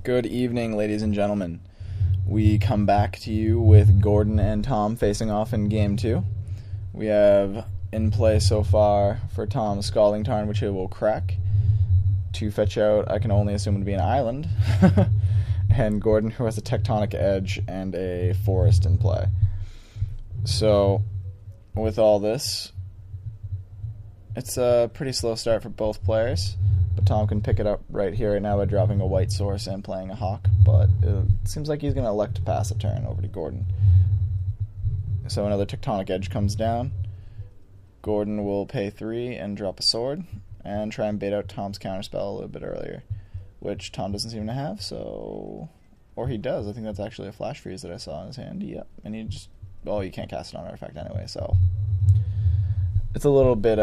Good evening, ladies and gentlemen. We come back to you with Gordon and Tom facing off in Game 2. We have in play so far for Tom Scalding Tarn, which he will crack. To fetch out, I can only assume it would be an island. And Gordon, who has a Tectonic Edge and a Forest in play. So, with all this, it's a pretty slow start for both players. But Tom can pick it up right here, right now, by dropping a white source and playing a hawk. But it seems like he's going to elect to pass a turn over to Gordon. So another Tectonic Edge comes down. Gordon will pay 3 and drop a sword, and try and bait out Tom's counterspell a little bit earlier, which Tom doesn't seem to have, so... Or he does. I think that's actually a Flash Freeze that I saw in his hand. Yep. And he just... Well, you can't cast it on Artifact anyway, so... It's a little bit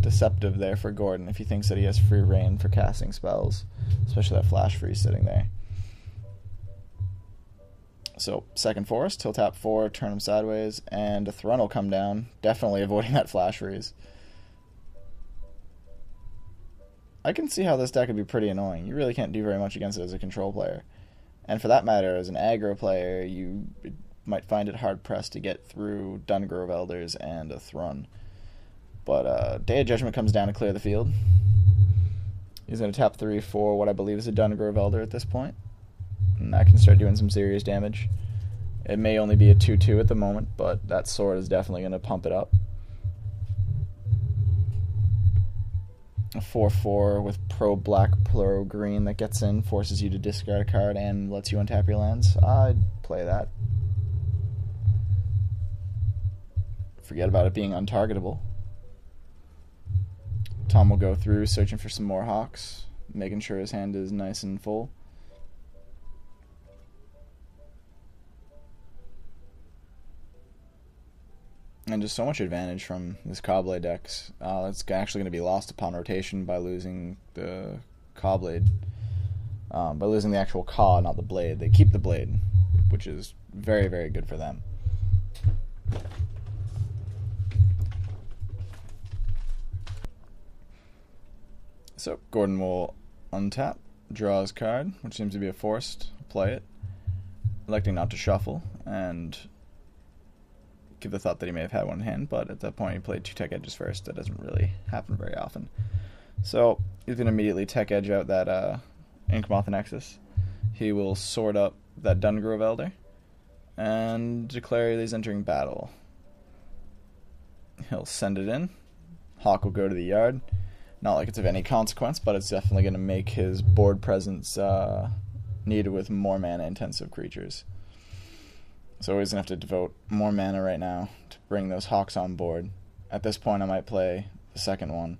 deceptive there for Gordon if he thinks that he has free reign for casting spells, especially that Flash Freeze sitting there. So, second Forest, he'll tap 4, turn him sideways, and a Thrun will come down, definitely avoiding that Flash Freeze. I can see how this deck would be pretty annoying. You really can't do very much against it as a control player. And for that matter, as an aggro player, you might find it hard-pressed to get through Dungrove Elders and a Thrun. But Day of Judgment comes down to clear the field. He's going to tap 3 for what I believe is a Dungrove Elder at this point. And that can start doing some serious damage. It may only be a 2-2 at the moment, but that sword is definitely going to pump it up. A 4-4 with pro-black, pro-green that gets in, forces you to discard a card and lets you untap your lands. I'd play that. Forget about it being untargetable. Tom will go through, searching for some more hawks, making sure his hand is nice and full. And just so much advantage from this Cawblade decks. It's actually going to be lost upon rotation by losing the Cawblade. By losing the actual Caw, not the blade. They keep the blade, which is very, very good for them. So Gordon will untap, draw his card, which seems to be a Forest, play it, electing not to shuffle, and give the thought that he may have had one in hand, but at that point he played 2 Tech Edges first. That doesn't really happen very often. So he's going to immediately Tech Edge out that Inkmoth Nexus. He will sword up that Dungrove Elder, and declare that he's entering battle. He'll send it in. Hawk will go to the yard. Not like it's of any consequence, but it's definitely going to make his board presence needed with more mana-intensive creatures. So he's going to have to devote more mana right now to bring those hawks on board. At this point, I might play the second one,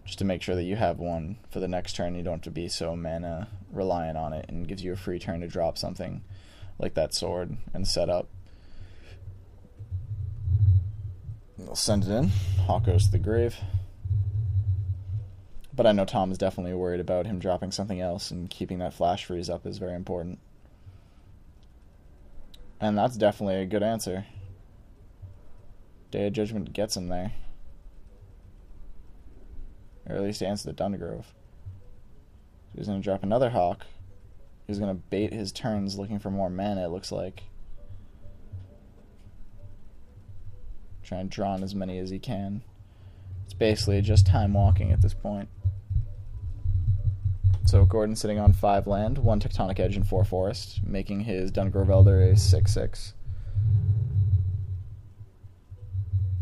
just to make sure that you have one for the next turn. You don't have to be so mana-reliant on it, and gives you a free turn to drop something like that sword and set up. We'll send it in. Hawk goes to the grave. But I know Tom is definitely worried about him dropping something else, and keeping that Flash Freeze up is very important. And that's definitely a good answer. Day of Judgment gets him there. Or at least answer the Dungrove. So he's going to drop another Hawk. He's going to bait his turns looking for more mana, it looks like. Try and draw on as many as he can. It's basically just time walking at this point. So Gordon sitting on 5 land, 1 Tectonic Edge and 4 Forest, making his Dungrove Elder a 6/6.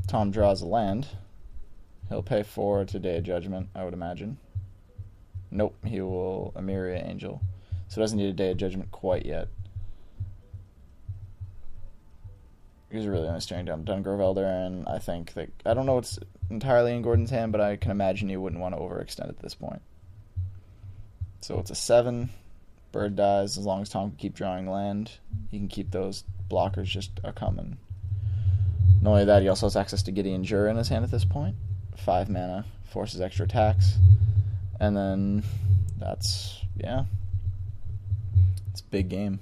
Tom draws a land. He'll pay 4 to Day of Judgment, I would imagine. Nope, he will Emiria Angel. So doesn't need a Day of Judgment quite yet. He's really only staring down Dungrove Elder, and I think that... I don't know what's entirely in Gordon's hand, but I can imagine he wouldn't want to overextend at this point. So it's a 7. Bird dies. As long as Tom can keep drawing land, he can keep those blockers just a-coming. Not only that, he also has access to Gideon Jura in his hand at this point. 5 mana, forces extra attacks. And then that's... yeah. It's a big game.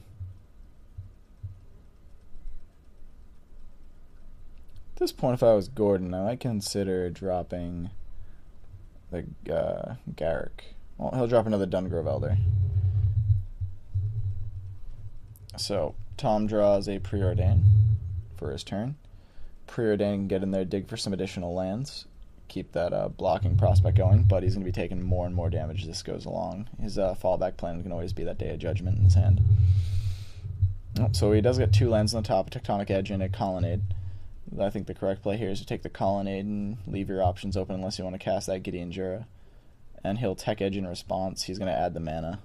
At this point, if I was Gordon, I might consider dropping the Garrick. Well, he'll drop another Dungrove Elder. So Tom draws a Preordain for his turn. Preordain can get in there, dig for some additional lands, keep that blocking prospect going, but he's going to be taking more and more damage as this goes along. His fallback plan can always be that Day of Judgment in his hand. So he does get 2 lands on the top, a Tectonic Edge and a Colonnade. I think the correct play here is to take the Colonnade and leave your options open unless you want to cast that Gideon Jura. And he'll Tech Edge in response. He's going to add the mana.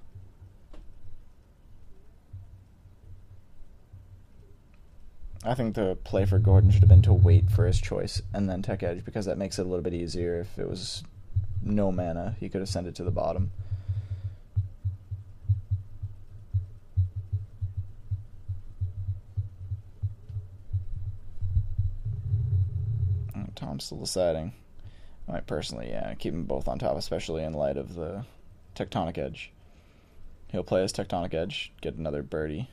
I think the play for Gordon should have been to wait for his choice and then Tech Edge, because that makes it a little bit easier. If it was no mana, he could have sent it to the bottom. Tom's still deciding. I might personally, keep them both on top, especially in light of the Tectonic Edge. He'll play his Tectonic Edge, get another birdie.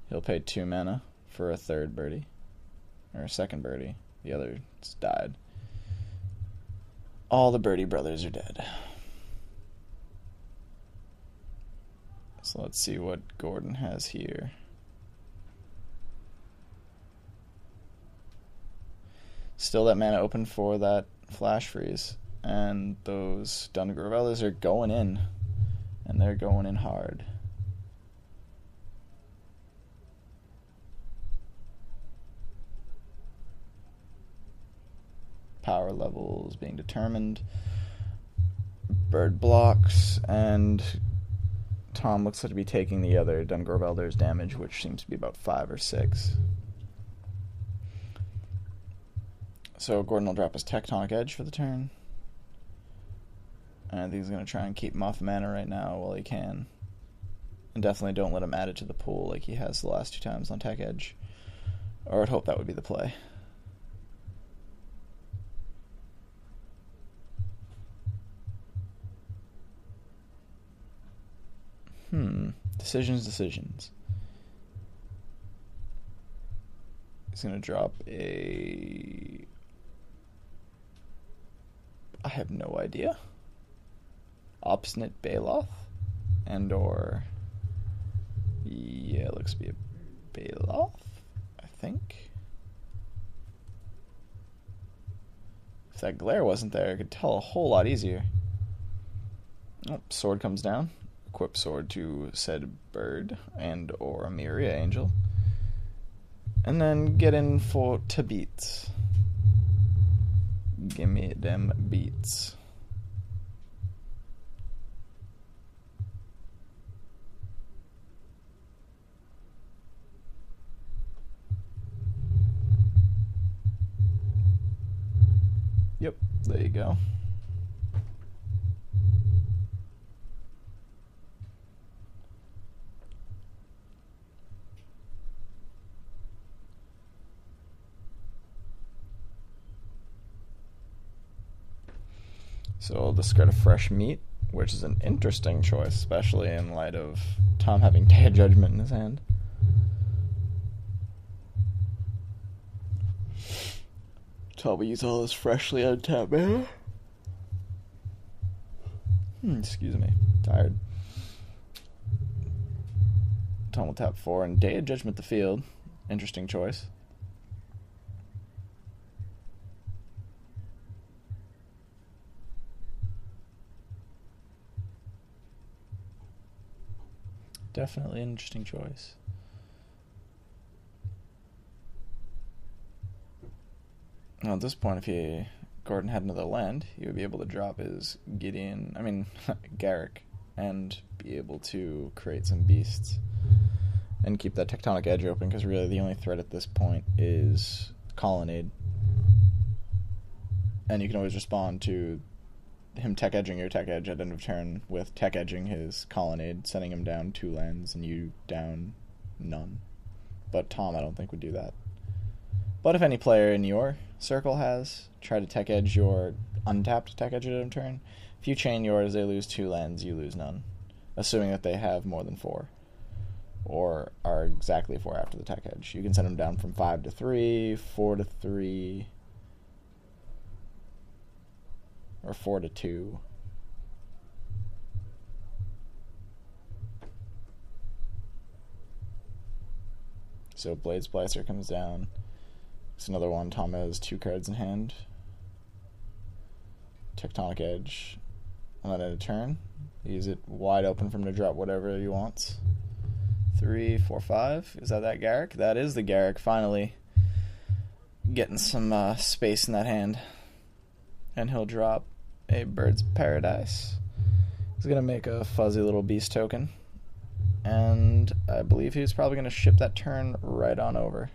He'll pay 2 mana for a third birdie, or a second birdie. The other's died. All the birdie brothers are dead. So let's see what Gordon has here. Still that mana open for that Flash Freeze, and those Dungravellas are going in, and they're going in hard. Power levels being determined. Bird blocks, and Tom looks like to be taking the other Dungravelder's damage, which seems to be about 5 or 6. So Gordon will drop his Tectonic Edge for the turn. And I think he's going to try and keep him off mana right now while he can. And definitely don't let him add it to the pool like he has the last 2 times on Tech Edge. Or I'd hope that would be the play. Decisions. He's going to drop a... I have no idea. Obstinate Baloth? And or... Yeah, it looks to be a Baloth, I think. If that glare wasn't there, I could tell a whole lot easier. Oh, sword comes down. Equip sword to said bird and or a Myria Angel. And then get in for to beats. Gimme them beats. Yep, there you go. So I'll discard a fresh meat, which is an interesting choice, especially in light of Tom having Day of Judgment in his hand. Tom will use all this freshly untapped mana. Excuse me, tired. Tom will tap 4 and Day of Judgment the field. Interesting choice. Definitely an interesting choice. Now at this point, if Gordon had another land, he would be able to drop his Garrick, and be able to create some beasts. And keep that Tectonic Edge open, because really the only threat at this point is Colonnade. And you can always respond to him Tech Edging your Tech Edge at end of turn with Tech Edging his Colonnade, sending him down 2 lands and you down none. But Tom, I don't think, would do that. But if any player in your circle has, try to Tech Edge your untapped Tech Edge at end of turn. If you chain yours, they lose 2 lands, you lose none. Assuming that they have more than 4. Or are exactly 4 after the Tech Edge. You can send them down from 5 to 3, 4 to 3... or 4 to 2. So Blade Splicer comes down. It's another one. Tom has 2 cards in hand. Tectonic Edge. And then at a turn, use it wide open for him to drop whatever he wants. 3, 4, 5. Is that Garrick? That is the Garrick. Finally getting some space in that hand. And he'll drop a Bird's Paradise. He's going to make a fuzzy little beast token. And I believe he's probably going to ship that turn right on over.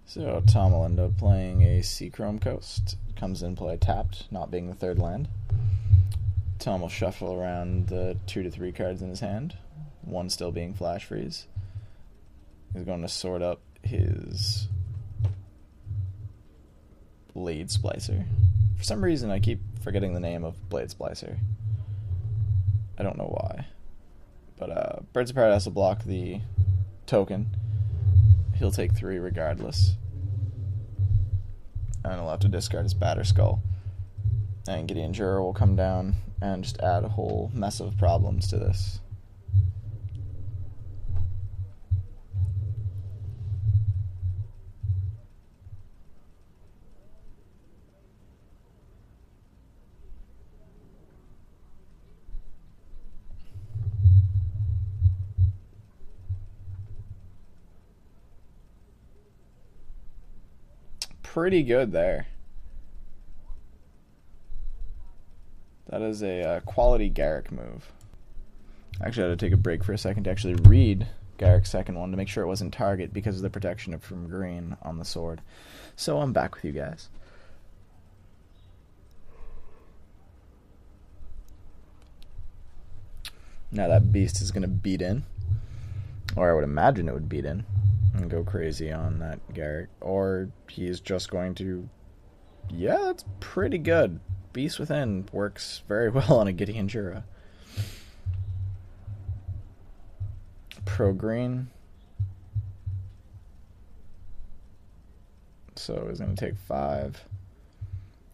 So Tom will end up playing a Seachrome Coast. Comes in play tapped, not being the 3rd land. Tom will shuffle around the 2 to 3 cards in his hand, 1 still being Flash Freeze. He's going to sort up his Blade Splicer. For some reason, I keep forgetting the name of Blade Splicer. I don't know why. But Birds of Paradise will block the token. He'll take 3 regardless. And he'll have to discard his Batter Skull. And Gideon Juror will come down and just add a whole mess of problems to this. Pretty good there. That is a quality Garrick move. Actually, I had to take a break for a second to actually read Garrick's second one to make sure it wasn't target because of the protection from green on the sword. So I'm back with you guys. Now that beast is going to beat in, or I would imagine it would beat in, and go crazy on that Garrick. Or he's just going to... Yeah, that's pretty good. Beast Within works very well on a Gideon Jura. Pro green. So he's going to take 5.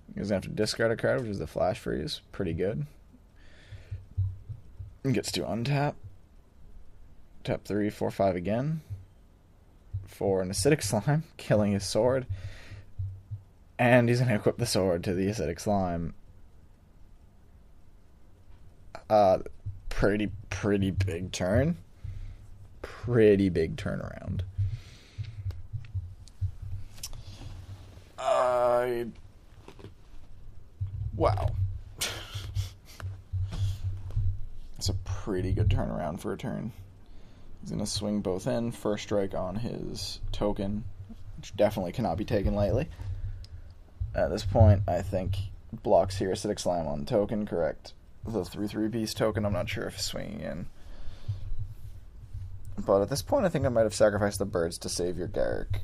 He's going to have to discard a card, which is the Flash Freeze. Pretty good. He gets to untap. Tap 3, 4, 5 again. For an Acidic Slime, killing his sword. And he's going to equip the sword to the Acidic Slime. Pretty big turn. Pretty big turnaround. Wow. It's a pretty good turnaround for a turn. He's going to swing both in. First strike on his token, which definitely cannot be taken lightly. At this point, I think blocks here. Acidic Slime on token, correct. The 3/3-piece token, I'm not sure if swinging in. But at this point, I think I might have sacrificed the birds to save your Garrick.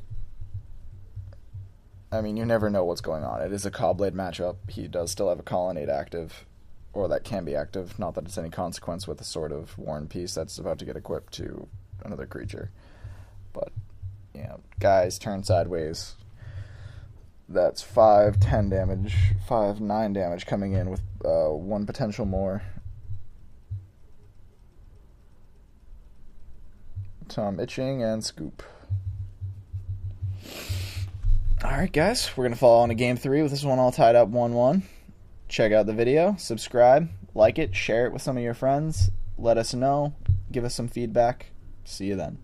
I mean, you never know what's going on. It is a Cawblade matchup. He does still have a Colonnade active, or that can be active. Not that it's any consequence with a sort of Worn piece that's about to get equipped to another creature. But, yeah, guys, turn sideways. That's 5, 10 damage, 5, 9 damage coming in with 1 potential more. Tom itching and scoop. Alright guys, we're going to follow on to game 3 with this one all tied up 1-1. Check out the video, subscribe, like it, share it with some of your friends, let us know, give us some feedback. See you then.